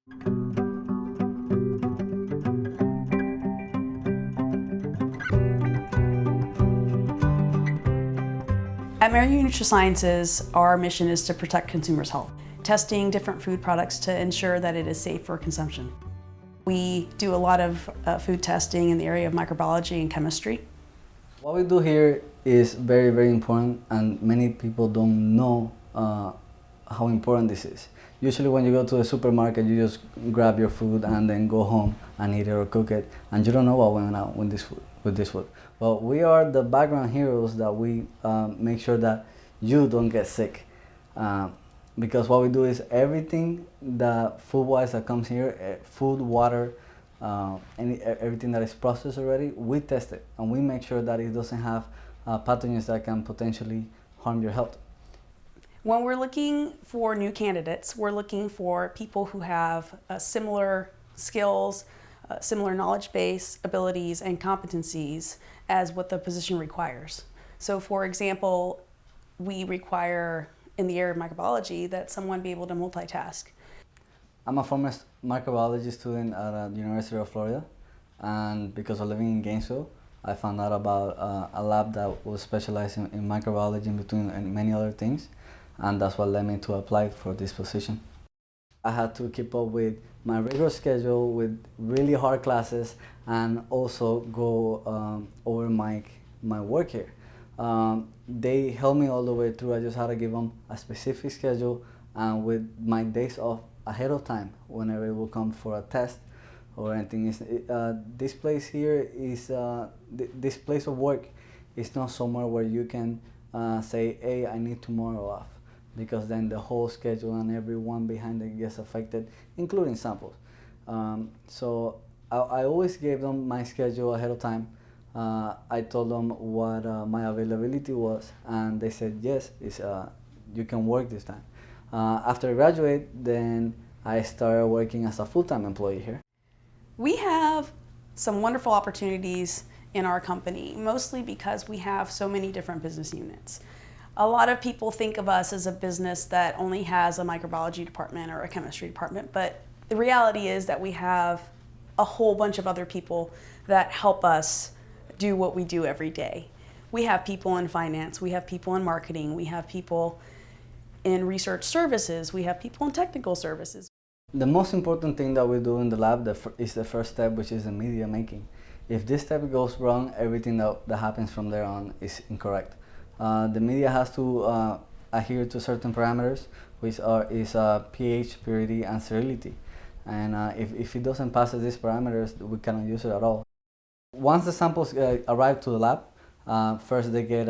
At Merieux Nutrisciences, our mission is to protect consumers' health, testing different food products to ensure that it is safe for consumption. We do a lot of food testing in the area of microbiology and chemistry. What we do here is very, very important, and many people don't know how important this is. Usually when you go to a supermarket, you just grab your food and then go home and eat it or cook it, and you don't know what went on with this food. But we are the background heroes that we make sure that you don't get sick. Because what we do is everything that food-wise that comes here, food, water, everything that is processed already, we test it and we make sure that it doesn't have pathogens that can potentially harm your health. When we're looking for new candidates, we're looking for people who have similar skills, similar knowledge base, abilities, and competencies as what the position requires. So for example, we require in the area of microbiology that someone be able to multitask. I'm a former microbiology student at the University of Florida, and because of living in Gainesville, I found out about a lab that was specialized in microbiology in between and many other things, and that's what led me to apply for this position. I had to keep up with my rigorous schedule with really hard classes and also go over my work here. They helped me all the way through. I just had to give them a specific schedule and with my days off ahead of time whenever it will come for a test or anything. This place here is, this place of work is not somewhere where you can say, hey, I need tomorrow off, because then the whole schedule and everyone behind it gets affected, including samples. So I always gave them my schedule ahead of time. I told them what my availability was, and they said, yes, you can work this time. After I graduate, then I started working as a full-time employee here. We have some wonderful opportunities in our company, mostly because we have so many different business units. A lot of people think of us as a business that only has a microbiology department or a chemistry department, but the reality is that we have a whole bunch of other people that help us do what we do every day. We have people in finance, we have people in marketing, we have people in research services, we have people in technical services. The most important thing that we do in the lab is the first step, which is the media making. If this step goes wrong, everything that happens from there on is incorrect. The media has to adhere to certain parameters, which is pH, purity, and sterility. And if it doesn't pass these parameters, we cannot use it at all. Once the samples arrive to the lab, first they get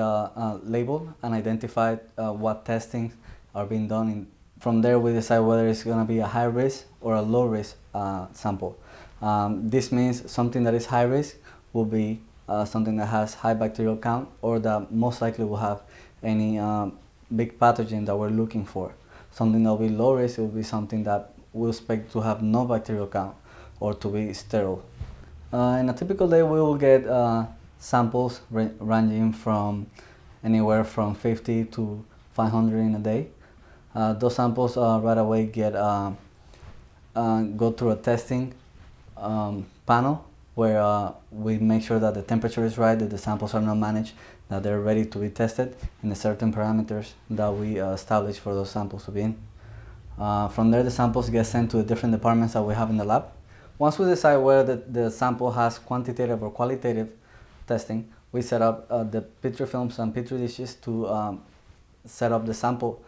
labeled and identified what testings are being done. From there we decide whether it's going to be a high risk or a low risk sample. This means something that is high risk will be something that has high bacterial count or that most likely will have any big pathogen that we're looking for. Something that will be low risk will be something that we expect to have no bacterial count or to be sterile. In a typical day we will get samples ranging from anywhere from 50 to 500 in a day. Those samples right away go through a testing panel where we make sure that the temperature is right, that the samples are not managed, that they're ready to be tested in the certain parameters that we establish for those samples to be in. From there the samples get sent to the different departments that we have in the lab. Once we decide whether the sample has quantitative or qualitative testing, we set up the Petri films and Petri dishes to set up the sample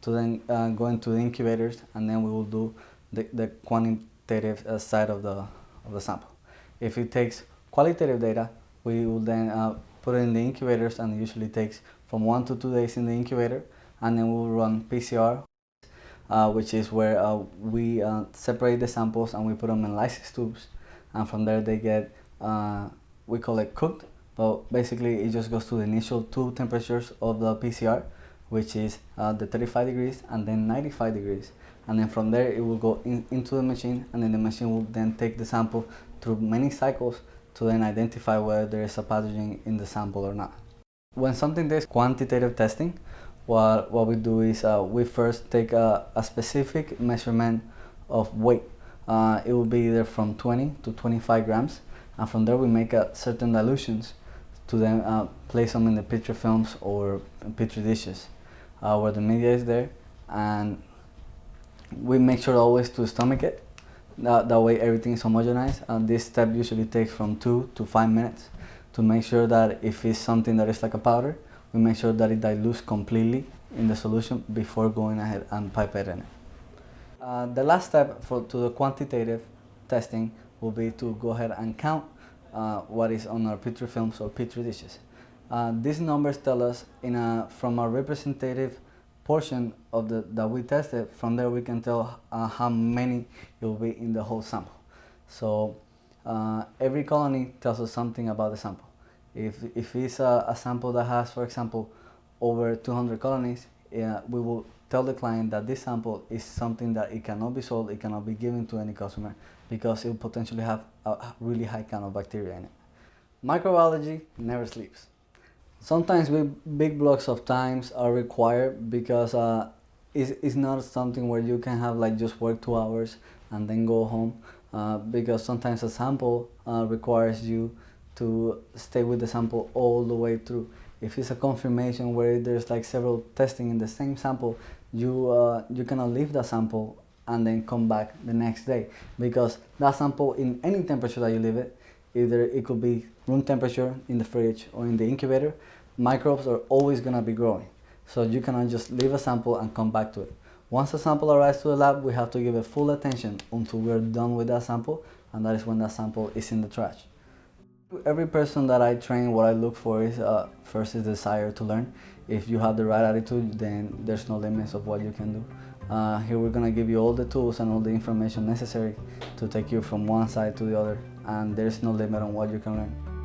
to then go into the incubators, and then we will do the quantitative side of the sample. If it takes qualitative data, we will then put it in the incubators, and it usually takes from 1 to 2 days in the incubator, and then we'll run PCR, which is where we separate the samples and we put them in lysis tubes, and from there they get, we call it cooked, but basically it just goes to the initial two temperatures of the PCR, which is the 35 degrees and then 95 degrees. And then from there it will go into the machine, and then the machine will then take the sample through many cycles to then identify whether there is a pathogen in the sample or not. When something does quantitative testing, what we do is we first take a specific measurement of weight. It will be either from 20 to 25 grams, and from there we make certain dilutions to then place them in the petri films or petri dishes where the media is there, and we make sure always to stomach it. That way everything is homogenized, and this step usually takes from 2 to 5 minutes to make sure that if it's something that is like a powder, we make sure that it dilutes completely in the solution before going ahead and pipetting it. The last step to the quantitative testing will be to go ahead and count what is on our petri films or petri dishes. These numbers tell us from a representative portion of that we tested. From there we can tell how many it will be in the whole sample. So every colony tells us something about the sample. If it's a sample that has, for example, over 200 colonies, we will tell the client that this sample is something that it cannot be sold, it cannot be given to any customer because it will potentially have a really high count of bacteria in it. Microbiology never sleeps. Sometimes big blocks of times are required because it's not something where you can have like just work 2 hours and then go home, because sometimes a sample requires you to stay with the sample all the way through. If it's a confirmation where there's like several testing in the same sample, you cannot leave the sample and then come back the next day, because that sample in any temperature that you leave it, either it could be room temperature in the fridge or in the incubator, microbes are always going to be growing. So you cannot just leave a sample and come back to it. Once a sample arrives to the lab, we have to give it full attention until we're done with that sample, and that is when that sample is in the trash. Every person that I train, what I look for is first is desire to learn. If you have the right attitude, then there's no limits of what you can do. Here we're gonna give you all the tools and all the information necessary to take you from one side to the other, and there's no limit on what you can learn.